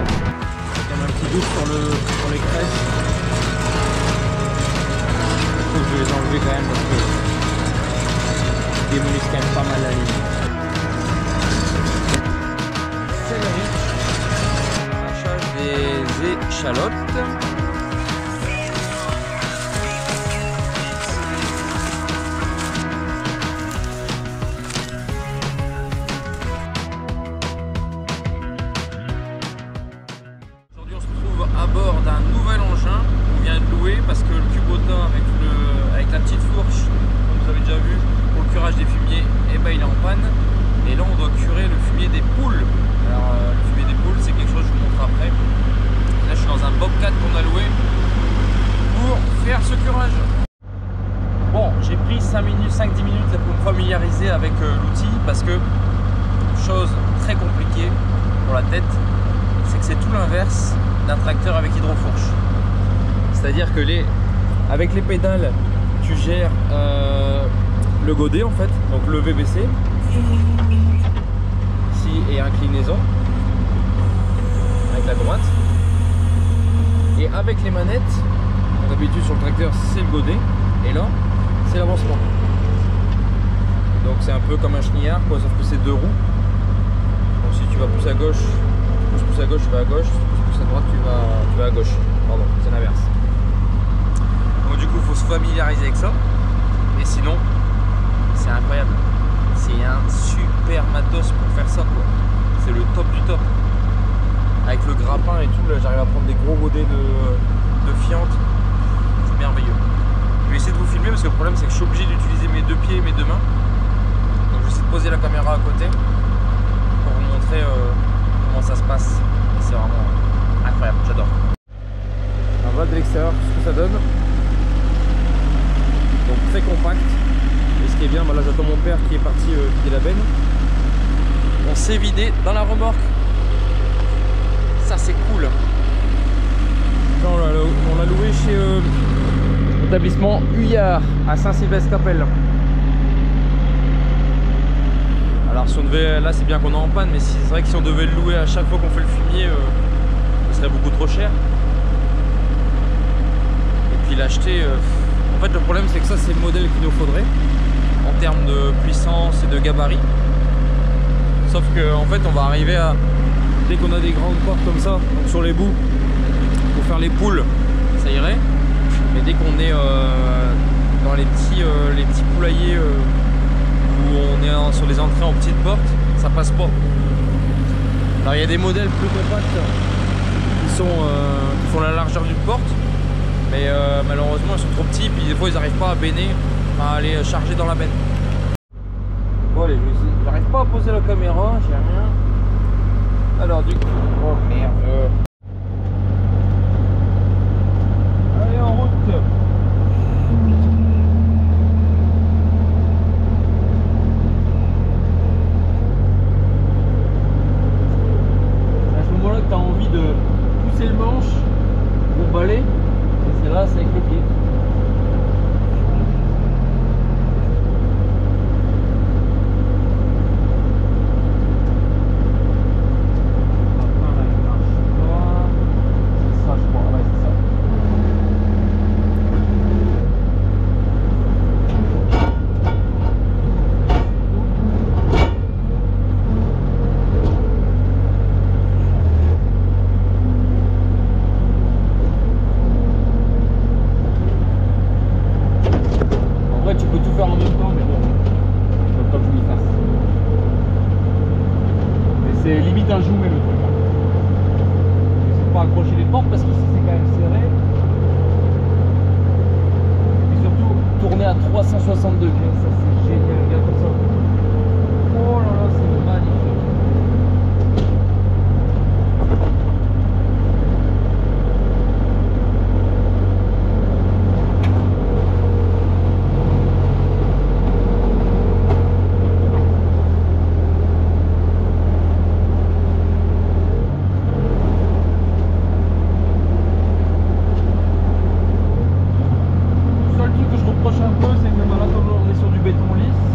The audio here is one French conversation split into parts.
Il y a un petit doute sur les crèches. Je vais les enlever quand même parce que ils démolissent quand même pas mal la ligne. Céleri. Arrachage des échalotes. À bord d'un nouvel engin qu'on vient de louer parce que le Kubota avec la petite fourche, comme vous avez déjà vu, pour le curage des fumiers, eh ben, il est en panne. Et là on doit curer le fumier des poules. Alors le fumier des poules c'est quelque chose que je vous montre après. Là je suis dans un Bobcat qu'on a loué pour faire ce curage. Bon, j'ai pris 5-10 minutes pour me familiariser avec l'outil parce que chose très compliquée pour la tête, c'est que c'est tout l'inverse d'un tracteur avec hydrofourche. C'est-à-dire que avec les pédales, tu gères le godet en fait, donc le VBC, ici et inclinaison, avec la droite. Et avec les manettes, d'habitude sur le tracteur c'est le godet, et là c'est l'avancement. Donc c'est un peu comme un chenillard, quoi, sauf que c'est deux roues. Donc si tu vas plus à gauche, tu à gauche, tu vas à gauche, à droite, tu vas à gauche. Pardon, c'est l'inverse. Donc du coup, il faut se familiariser avec ça. Et sinon, c'est incroyable. C'est un super matos pour faire ça, quoi. C'est le top du top. Avec le grappin et tout, là, j'arrive à prendre des gros godets de fiente. C'est merveilleux. Je vais essayer de vous filmer parce que le problème, c'est que je suis obligé d'utiliser mes deux pieds et mes deux mains. Donc je vais essayer de poser la caméra à côté pour vous montrer comment ça se passe. Et c'est vraiment incroyable, j'adore. On voit de l'extérieur ce que ça donne. Donc très compact. Et ce qui est bien, bah là j'attends mon père qui est parti vider la benne. On s'est vidé dans la remorque. Ça c'est cool. On l'a loué chez l'établissement Huyard à Saint-Sylvestre-Capelle. Alors si on devait, là c'est bien qu'on est en panne, mais c'est vrai que si on devait le louer à chaque fois qu'on fait le fumier, ce serait beaucoup trop cher. Et puis l'acheter, en fait le problème c'est que ça c'est le modèle qu'il nous faudrait en termes de puissance et de gabarit. Sauf que en fait on va arriver à, dès qu'on a des grandes portes comme ça, donc sur les bouts, pour faire les poules, ça irait. Mais dès qu'on est dans les petits poulaillers où on est sur les entrées en petites portes, ça passe pas. Alors il y a des modèles plus compacts qui font la largeur d'une porte, mais malheureusement ils sont trop petits, puis des fois ils n'arrivent pas à béner, à aller charger dans la benne. Bon allez, j'arrive pas à poser la caméra, j'ai rien. Alors du coup, oh merde. Allez en route. Tu as envie de pousser le manche pour baler, et c'est là, c'est avec les pieds. C'est ça, je crois. Ouais, c'est ça. En même temps, mais bon, je veux pas que je m'y fasse. Mais c'est limite un jouet le truc. Je sais pas accrocher les portes parce qu'ici c'est quand même serré. Et puis surtout tourner à 360 degrés, ça c'est génial, regarde comme ça. Oh là là, c'est magnifique. Un peu, c'est que là, comme on est sur du béton lisse,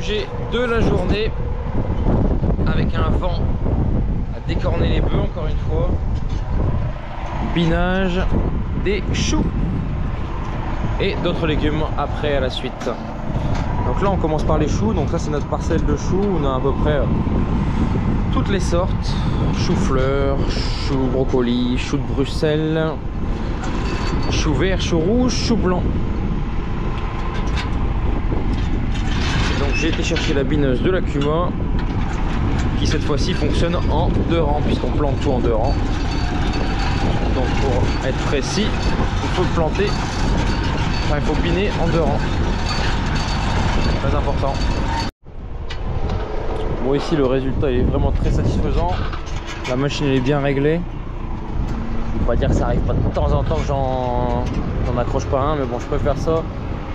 sujet de la journée, avec un vent à décorner les bœufs encore une fois. Binage des choux et d'autres légumes après à la suite. Donc là on commence par les choux, donc ça c'est notre parcelle de choux, on a à peu près toutes les sortes, chou-fleur, chou brocoli, chou de Bruxelles, chou vert, chou rouge, chou blanc. Et donc j'ai été chercher la bineuse de la Cuma qui cette fois-ci fonctionne en 2 rangs puisqu'on plante tout en 2 rangs. Donc pour être précis, il faut le planter, enfin il faut biner en 2 rangs. Très important. Bon, ici le résultat il est vraiment très satisfaisant. La machine elle est bien réglée. On va dire que ça arrive pas de temps en temps que j'en accroche pas un, mais bon je préfère ça.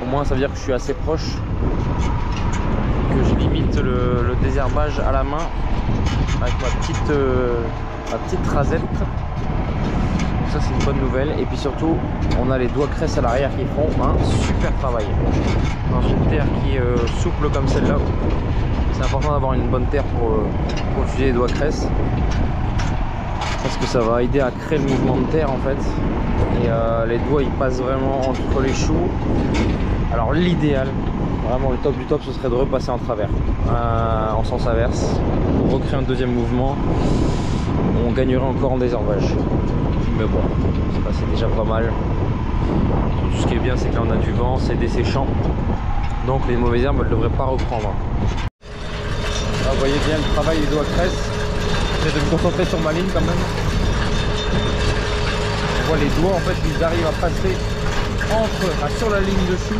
Au moins ça veut dire que je suis assez proche, que je limite le désherbage à la main avec ma petite rasette. Donc ça c'est une bonne nouvelle. Et puis surtout on a les doigts cresse à l'arrière qui font un super travail. Dans une terre qui est souple comme celle-là, c'est important d'avoir une bonne terre pour utiliser les doigts cresse, parce que ça va aider à créer le mouvement de terre en fait. Et les doigts ils passent vraiment entre les choux. Alors l'idéal, vraiment le top du top, ce serait de repasser en travers, en sens inverse, pour recréer un deuxième mouvement. On gagnerait encore en désherbage, mais bon c'est déjà pas mal. Tout ce qui est bien c'est que là on a du vent, c'est desséchant, donc les mauvaises herbes elles ne devraient pas reprendre. Là, vous voyez bien le travail des doigts cresse. J'essaie de me concentrer sur ma ligne quand même. On voit les doigts en fait, ils arrivent à passer sur la ligne de chou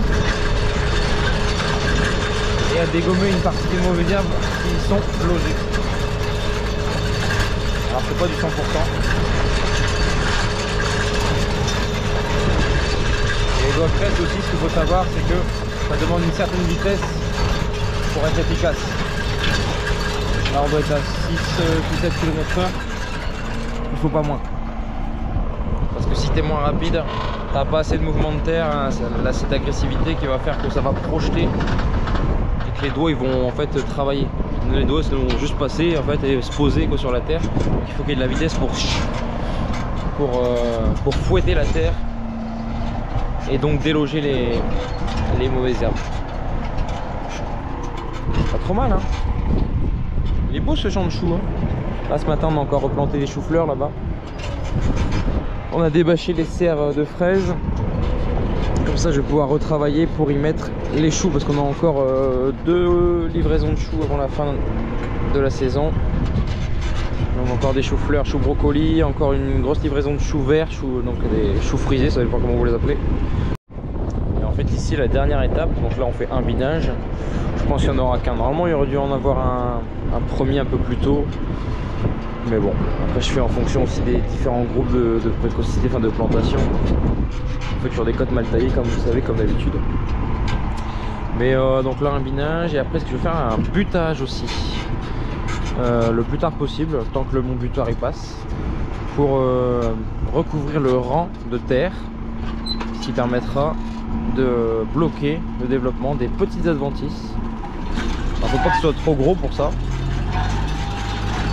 et à dégommer une partie des mauvaises herbes qui sont logées. Alors c'est pas du 100%. Et les doigts cresse aussi, ce qu'il faut savoir c'est que ça demande une certaine vitesse pour être efficace. Là on doit être à 6-7 km/h, il faut pas moins. Parce que si tu es moins rapide, t'as pas assez de mouvement de terre, hein, là cette agressivité qui va faire que ça va projeter et que les doigts ils vont en fait travailler. Les doigts vont juste passer en fait et se poser quoi, sur la terre. Donc il faut qu'il y ait de la vitesse pour fouetter la terre et donc déloger les mauvaises herbes. Pas trop mal hein. Il est beau ce champ de choux hein. Là ce matin on a encore replanté des choux-fleurs là-bas. On a débâché les serres de fraises. Comme ça je vais pouvoir retravailler pour y mettre les choux, parce qu'on a encore 2 livraisons de choux avant la fin de la saison. Donc encore des choux-fleurs, choux brocoli, encore une grosse livraison de choux verts, donc des choux frisés, ça dépend comment vous les appelez. Et en fait ici la dernière étape, donc là on fait un binage. Je pense qu'il n'y en aura qu'un. Normalement il aurait dû en avoir un premier un peu plus tôt. Mais bon, après je fais en fonction aussi des différents groupes de précocité, enfin de plantation. En fait sur des côtes mal taillées comme vous savez, comme d'habitude. Mais donc là un binage, et après ce que je vais faire, un butage aussi. Le plus tard possible, tant que mon butoir y passe, pour recouvrir le rang de terre, ce qui permettra de bloquer le développement des petites adventices. Alors faut pas que ce soit trop gros pour ça,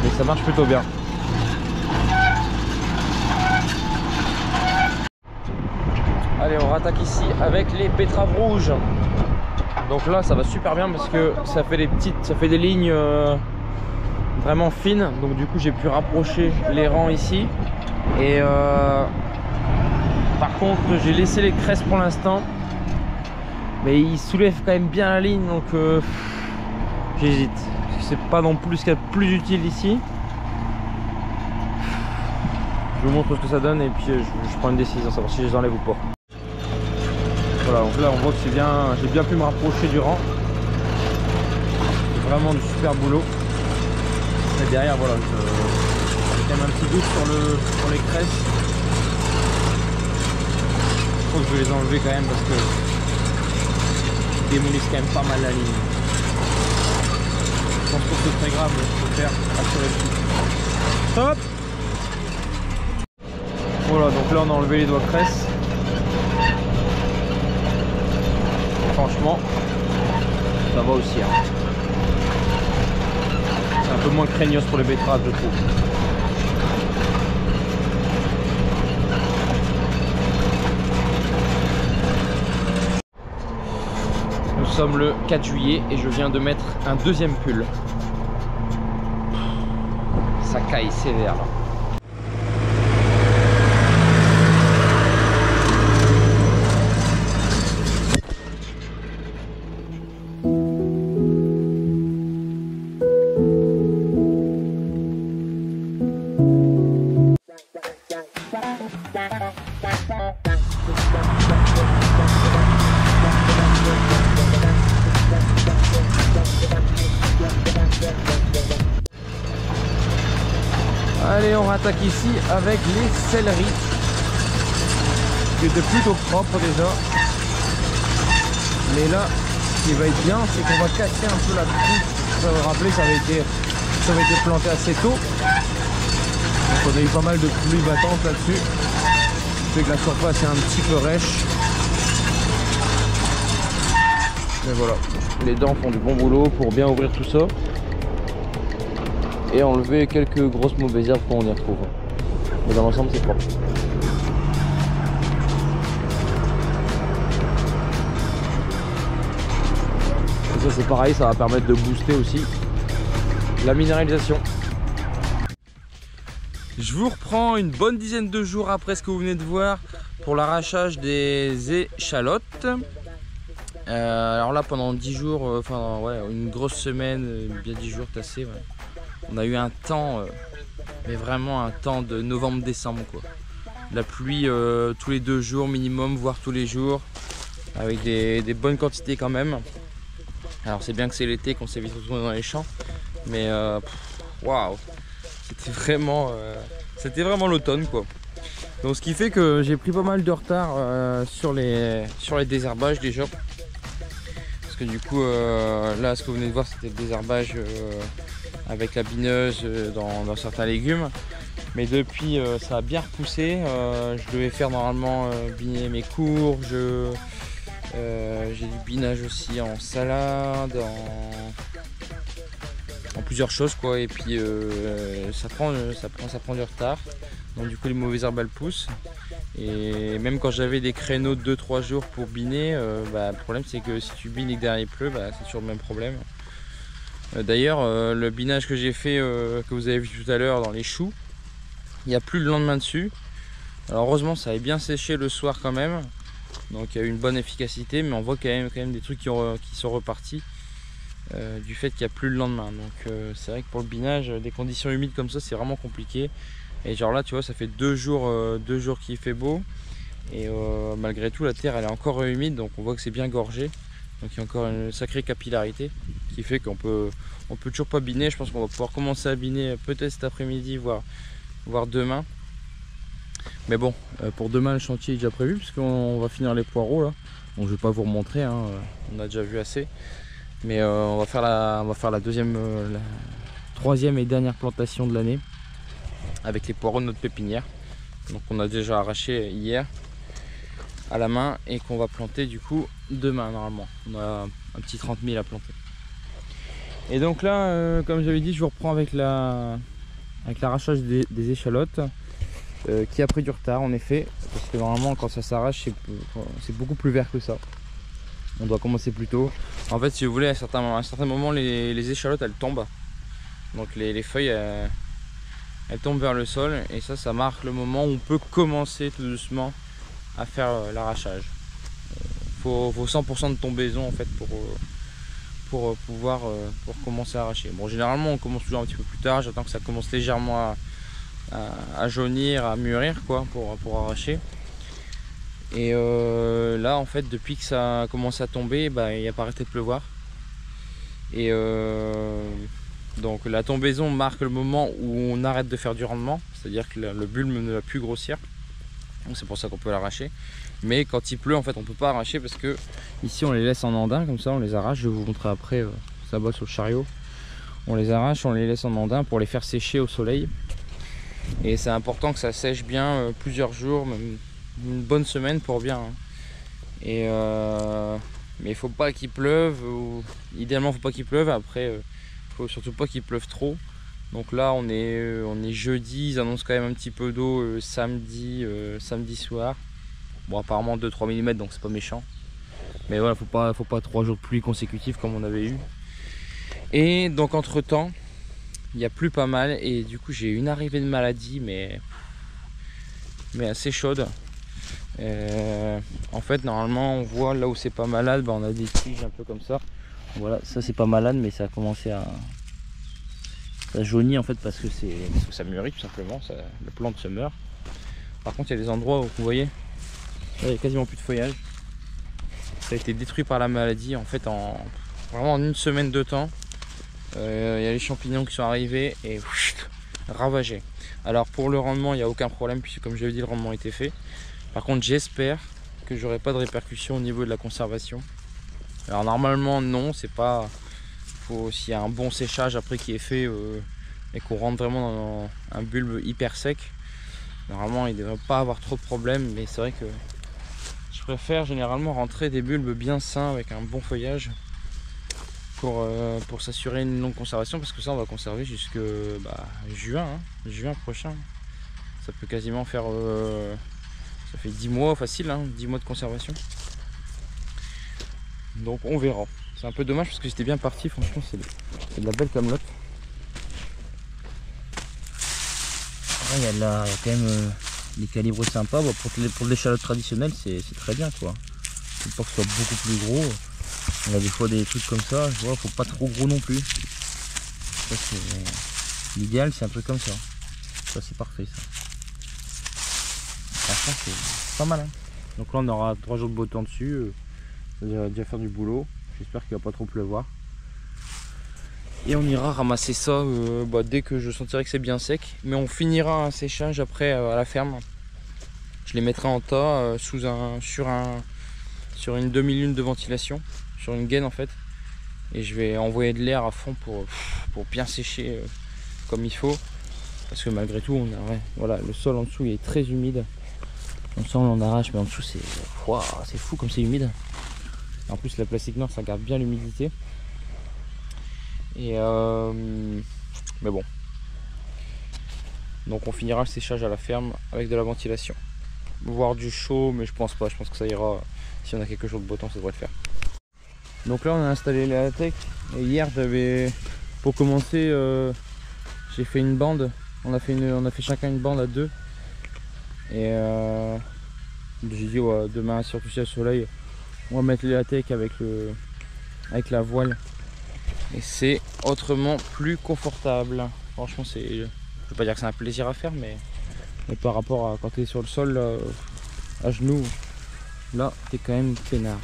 mais ça marche plutôt bien. Allez, on rattaque ici avec les betteraves rouges. Donc là ça va super bien parce que ça fait des lignes vraiment fines. Donc du coup j'ai pu rapprocher les rangs ici. Et par contre j'ai laissé les cresses pour l'instant, mais ils soulèvent quand même bien la ligne, donc j'hésite. C'est pas non plus ce qu'il y a de plus utile ici. Je vous montre ce que ça donne et puis je prends une décision, savoir si je les enlève ou pas. Voilà, donc là on voit que j'ai bien pu me rapprocher du rang. C'est vraiment du super boulot. Et derrière voilà, j'ai quand même un petit doute sur les cresses. Je crois que je vais les enlever quand même parce que ils démolissent quand même pas mal la ligne. Je pense que c'est très grave, je peux faire assurer le coup. Stop. Voilà, donc là on a enlevé les doigts cresse. Franchement, ça va aussi. Hein. C'est un peu moins craignos pour les betteraves, je trouve. Nous sommes le 4 juillet et je viens de mettre un deuxième pull. Ça caille sévère là. Allez, on attaque ici avec les céleris, qui étaient plutôt propres déjà. Mais là, ce qui va être bien, c'est qu'on va casser un peu la croûte. Ça va rappeler, ça avait été planté assez tôt. Donc on a eu pas mal de pluie battante là-dessus. Ce qui fait que la surface est un petit peu rêche. Mais voilà, les dents font du bon boulot pour bien ouvrir tout ça. Et enlever quelques grosses mauvaises herbes quand on y retrouve. Mais dans l'ensemble, c'est propre. Et ça, c'est pareil, ça va permettre de booster aussi la minéralisation. Je vous reprends une bonne dizaine de jours après ce que vous venez de voir pour l'arrachage des échalotes. Alors là, pendant 10 jours, enfin ouais, une grosse semaine, bien 10 jours tassés. Ouais. On a eu un temps, mais vraiment un temps de novembre-décembre quoi. La pluie tous les 2 jours minimum, voire tous les jours, avec des bonnes quantités quand même. Alors c'est bien que c'est l'été qu'on s'est vite retrouvé dans les champs, mais waouh, c'était vraiment l'automne quoi. Donc ce qui fait que j'ai pris pas mal de retard sur les désherbages déjà. Parce que du coup là ce que vous venez de voir c'était le désherbage avec la bineuse dans certains légumes, mais depuis ça a bien repoussé. Je devais faire normalement biner mes courges, j'ai du binage aussi en salade, en plusieurs choses quoi, et puis ça prend du retard, donc du coup les mauvaises herbes elles poussent. Et même quand j'avais des créneaux de 2-3 jours pour biner, le problème c'est que si tu bines et que derrière il pleut, c'est toujours le même problème. D'ailleurs, le binage que j'ai fait, que vous avez vu tout à l'heure dans les choux, il n'y a plus le lendemain dessus. Alors heureusement, ça avait bien séché le soir quand même. Donc il y a eu une bonne efficacité, mais on voit quand même des trucs qui sont repartis du fait qu'il n'y a plus le lendemain. Donc c'est vrai que pour le binage, des conditions humides comme ça, c'est vraiment compliqué. Et genre là, tu vois, ça fait 2 jours qu'il fait beau. Et malgré tout, la terre, elle est encore humide, donc on voit que c'est bien gorgé. Donc il y a encore une sacrée capillarité qui fait qu'on peut toujours pas biner. Je pense qu'on va pouvoir commencer à biner peut-être cet après-midi, voire demain. Mais bon, pour demain le chantier est déjà prévu puisqu'on va finir les poireaux là. Bon, je vais pas vous remontrer, hein, on a déjà vu assez. Mais on va faire la deuxième, la troisième et dernière plantation de l'année avec les poireaux de notre pépinière. Donc on a déjà arraché hier à la main et qu'on va planter du coup demain normalement. On a un petit 30 000 à planter. Et donc là, comme j'avais dit, je vous reprends avec l'arrachage des échalotes qui a pris du retard en effet, parce que normalement quand ça s'arrache c'est beaucoup plus vert que ça. On doit commencer plus tôt. En fait, si vous voulez, à un certain moment les échalotes elles tombent. Donc les feuilles elles tombent vers le sol et ça marque le moment où on peut commencer tout doucement à faire l'arrachage. Faut 100% de tombaison en fait pour pouvoir pour commencer à arracher. Bon, généralement on commence toujours un petit peu plus tard, j'attends que ça commence légèrement à jaunir, à mûrir quoi pour arracher. Et là en fait depuis que ça a commencé à tomber, il a pas arrêté de pleuvoir. Et donc la tombaison marque le moment où on arrête de faire du rendement, c'est-à-dire que le bulbe ne va plus grossir. Donc c'est pour ça qu'on peut l'arracher. Mais quand il pleut en fait on peut pas arracher parce que ici on les laisse en andin comme ça, on les arrache. Je vais vous montrer après, ça bosse sur le chariot. On les arrache, on les laisse en andin pour les faire sécher au soleil. Et c'est important que ça sèche bien plusieurs jours, même une bonne semaine pour bien. Et Mais il faut pas qu'il pleuve, ou idéalement faut pas qu'il pleuve, après faut surtout pas qu'il pleuve trop. Donc là on est jeudi, ils annoncent quand même un petit peu d'eau samedi soir. Bon apparemment 2-3 mm donc c'est pas méchant. Mais voilà, faut pas 3 jours de pluie consécutifs comme on avait eu. Et donc entre temps, il y a plu pas mal et du coup j'ai eu une arrivée de maladie mais assez chaude. En fait normalement on voit là où c'est pas malade, on a des tiges un peu comme ça. Voilà, ça c'est pas malade mais ça a commencé à ça jaunit en fait parce que ça mûrit tout simplement, la plante se meurt. Par contre il y a des endroits où vous voyez, là, il n'y a quasiment plus de feuillage. Ça a été détruit par la maladie en fait vraiment en une semaine de temps. Il y a les champignons qui sont arrivés et ravagés. Alors pour le rendement il n'y a aucun problème puisque comme je l'ai dit le rendement était fait. Par contre j'espère que j'aurai pas de répercussions au niveau de la conservation. Alors normalement non, c'est pas, s'il y a un bon séchage après qui est fait et qu'on rentre vraiment dans un bulbe hyper sec, normalement il ne devrait pas avoir trop de problèmes. Mais c'est vrai que je préfère généralement rentrer des bulbes bien sains avec un bon feuillage pour s'assurer une longue conservation, parce que ça on va conserver jusque juin prochain. Ça peut quasiment faire ça fait 10 mois facile, 10 mois de conservation. Donc on verra. C'est un peu dommage parce que j'étais bien parti, franchement c'est de la belle camelote. Il y a quand même des calibres sympas. Bon, pour l'échalote traditionnelle c'est très bien quoi. Faut pas que ce soit beaucoup plus gros. On a des fois des trucs comme ça, je vois, faut pas trop gros non plus. Ça c'est l'idéal, c'est un truc comme ça. Ça c'est parfait ça. Franchement c'est pas mal. Donc là on aura 3 jours de beau temps dessus. Ça va déjà faire du boulot. J'espère qu'il va pas trop pleuvoir. Et on ira ramasser ça dès que je sentirai que c'est bien sec. Mais on finira un séchage après à la ferme. Je les mettrai en tas sur une demi-lune de ventilation, sur une gaine en fait. Et je vais envoyer de l'air à fond pour bien sécher comme il faut. Parce que malgré tout, voilà, le sol en dessous il est très humide. On sent on arrache, mais en dessous c'est fou comme c'est humide. En plus la plastique noire ça garde bien l'humidité. Et mais bon. Donc on finira le séchage à la ferme avec de la ventilation. Voire du chaud, mais je pense pas, je pense que ça ira. Si on a quelque chose de beau temps, ça devrait le faire. Donc là on a installé la tech. Et hier pour commencer j'ai fait une bande. On a fait chacun une bande à 2. Et j'ai dit ouais, demain surtout si il y a le soleil, on va mettre la tech avec la voile. Et c'est autrement plus confortable. Franchement je veux pas dire que c'est un plaisir à faire, mais par rapport à quand tu es sur le sol là, à genoux, là t'es quand même peinard.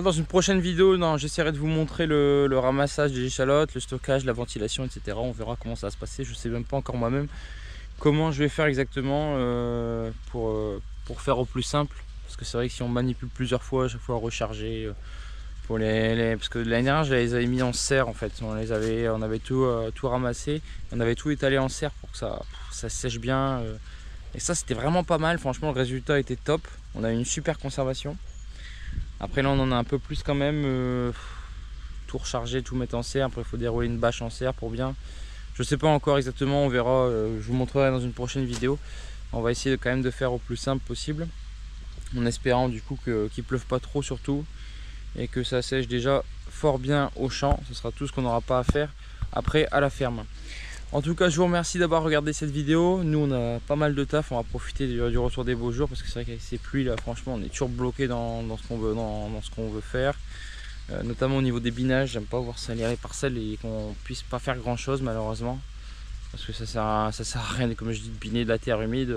Dans une prochaine vidéo, j'essaierai de vous montrer le ramassage des échalotes, le stockage, la ventilation, etc. On verra comment ça va se passer. Je ne sais même pas encore moi-même comment je vais faire exactement pour faire au plus simple. Parce que c'est vrai que si on manipule plusieurs fois, à chaque fois recharger, parce que l'année dernière, je les avais mis en serre en fait. On avait tout ramassé, on avait tout étalé en serre pour que ça sèche bien. Et ça, c'était vraiment pas mal. Franchement, le résultat était top. On a eu une super conservation. Après là on en a un peu plus quand même, tout recharger, tout mettre en serre. Après il faut dérouler une bâche en serre pour bien. Je sais pas encore exactement, on verra, je vous montrerai dans une prochaine vidéo. On va essayer quand même de faire au plus simple possible. En espérant du coup qu'il pleuve pas trop surtout. Et que ça sèche déjà fort bien au champ. Ce sera tout ce qu'on n'aura pas à faire après à la ferme. En tout cas je vous remercie d'avoir regardé cette vidéo. Nous on a pas mal de taf, on va profiter du retour des beaux jours. Parce que c'est vrai qu'avec ces pluies là franchement on est toujours bloqué dans ce qu'on veut faire. Notamment au niveau des binages, j'aime pas voir ça les parcelles et qu'on puisse pas faire grand chose malheureusement. Parce que ça sert à rien, comme je dis, de biner de la terre humide.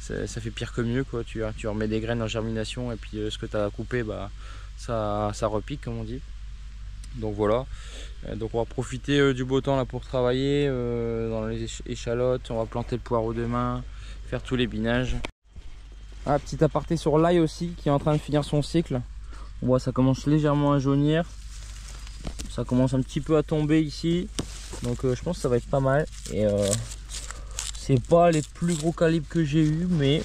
Ça fait pire que mieux quoi. Tu remets des graines en germination et puis ce que tu as coupé ça repique comme on dit. Donc voilà, donc on va profiter du beau temps là pour travailler dans les échalotes. On va planter le poireau demain, faire tous les binages. Ah, petit aparté sur l'ail aussi qui est en train de finir son cycle. On voit ça commence légèrement à jaunir, ça commence un petit peu à tomber ici, donc je pense que ça va être pas mal. Et c'est pas les plus gros calibres que j'ai eu, mais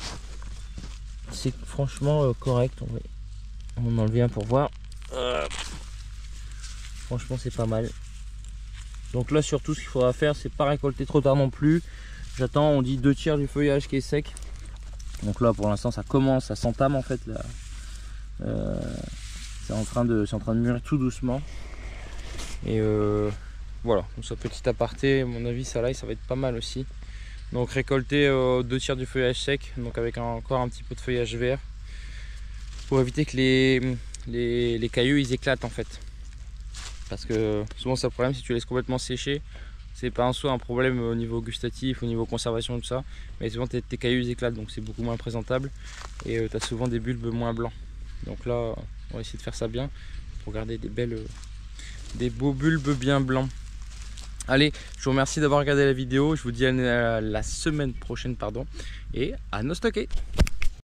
c'est franchement correct. On va en enlever un pour voir. Franchement c'est pas mal. Donc là surtout ce qu'il faudra faire, c'est pas récolter trop tard non plus. J'attends, on dit 2/3 du feuillage qui est sec. Donc là pour l'instant ça commence, ça s'entame en fait là. C'est en train de mûrir tout doucement. Et voilà, donc ça petit aparté, à mon avis ça là ça va être pas mal aussi. Donc récolter 2/3 du feuillage sec, donc avec encore un petit peu de feuillage vert, pour éviter que les cailloux ils éclatent en fait. Parce que souvent c'est le problème, si tu laisses complètement sécher, c'est pas en soi un problème au niveau gustatif, au niveau conservation, tout ça, mais souvent tes cailloux ils éclatent, donc c'est beaucoup moins présentable et tu as souvent des bulbes moins blancs. Donc là on va essayer de faire ça bien pour garder des beaux bulbes bien blancs. Allez, je vous remercie d'avoir regardé la vidéo, je vous dis à la semaine prochaine, pardon, et à nos stocker.